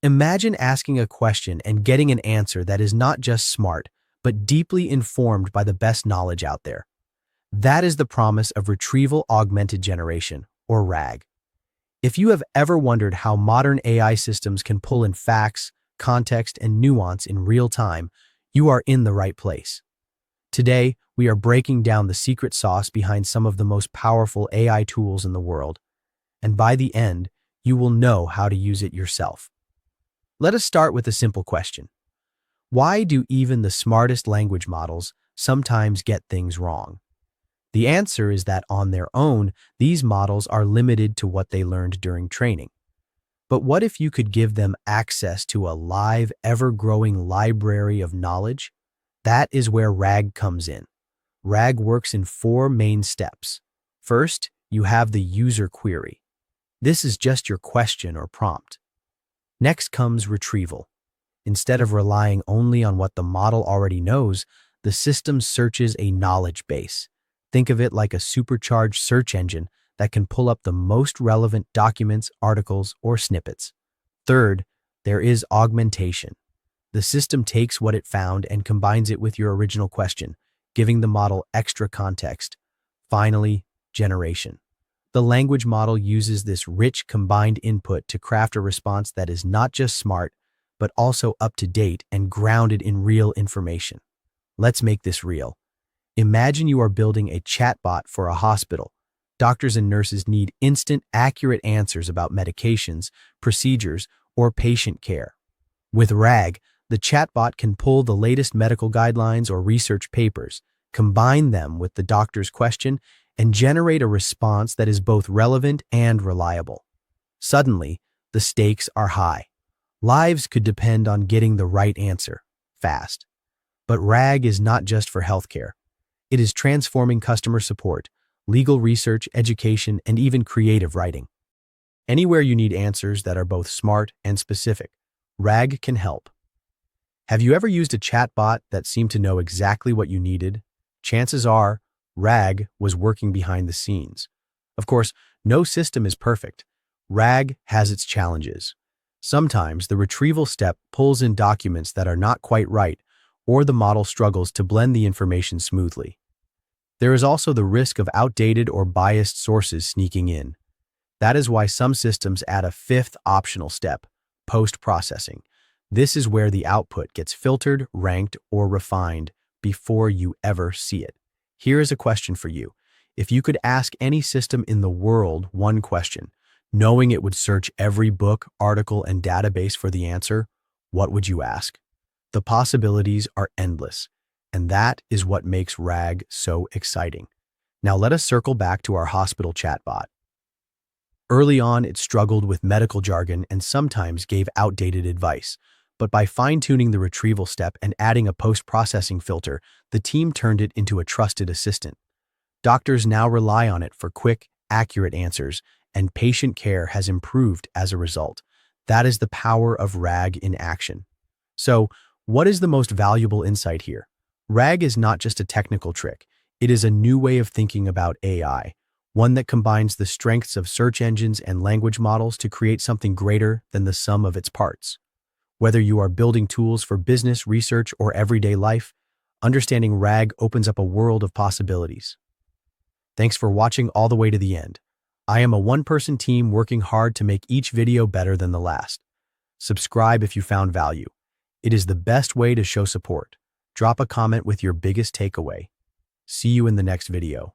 Imagine asking a question and getting an answer that is not just smart, but deeply informed by the best knowledge out there. That is the promise of Retrieval Augmented Generation, or RAG. If you have ever wondered how modern AI systems can pull in facts, context, and nuance in real time, you are in the right place. Today, we are breaking down the secret sauce behind some of the most powerful AI tools in the world, and by the end, you will know how to use it yourself. Let us start with a simple question. Why do even the smartest language models sometimes get things wrong? The answer is that on their own, these models are limited to what they learned during training. But what if you could give them access to a live, ever-growing library of knowledge? That is where RAG comes in. RAG works in 4 main steps. First, you have the user query. This is just your question or prompt. Next comes retrieval. Instead of relying only on what the model already knows, the system searches a knowledge base. Think of it like a supercharged search engine that can pull up the most relevant documents, articles, or snippets. Third, there is augmentation. The system takes what it found and combines it with your original question, giving the model extra context. Finally, generation. The language model uses this rich combined input to craft a response that is not just smart, but also up-to-date and grounded in real information. Let's make this real. Imagine you are building a chatbot for a hospital. Doctors and nurses need instant, accurate answers about medications, procedures, or patient care. With RAG, the chatbot can pull the latest medical guidelines or research papers, combine them with the doctor's question, and generate a response that is both relevant and reliable. Suddenly, the stakes are high. Lives could depend on getting the right answer, fast. But RAG is not just for healthcare. It is transforming customer support, legal research, education, and even creative writing. Anywhere you need answers that are both smart and specific, RAG can help. Have you ever used a chatbot that seemed to know exactly what you needed? Chances are, RAG was working behind the scenes. Of course, no system is perfect. RAG has its challenges. Sometimes the retrieval step pulls in documents that are not quite right, or the model struggles to blend the information smoothly. There is also the risk of outdated or biased sources sneaking in. That is why some systems add a 5th optional step, post-processing. This is where the output gets filtered, ranked, or refined before you ever see it. Here is a question for you. If you could ask any system in the world one question, knowing it would search every book, article, and database for the answer, what would you ask? The possibilities are endless, and that is what makes RAG so exciting. Now let us circle back to our hospital chatbot. Early on, it struggled with medical jargon and sometimes gave outdated advice. But by fine-tuning the retrieval step and adding a post-processing filter, the team turned it into a trusted assistant. Doctors now rely on it for quick, accurate answers, and patient care has improved as a result. That is the power of RAG in action. So, what is the most valuable insight here? RAG is not just a technical trick. It is a new way of thinking about AI, one that combines the strengths of search engines and language models to create something greater than the sum of its parts. Whether you are building tools for business, research, or everyday life, understanding RAG opens up a world of possibilities. Thanks for watching all the way to the end. I am a one-person team working hard to make each video better than the last. Subscribe if you found value. It is the best way to show support. Drop a comment with your biggest takeaway. See you in the next video.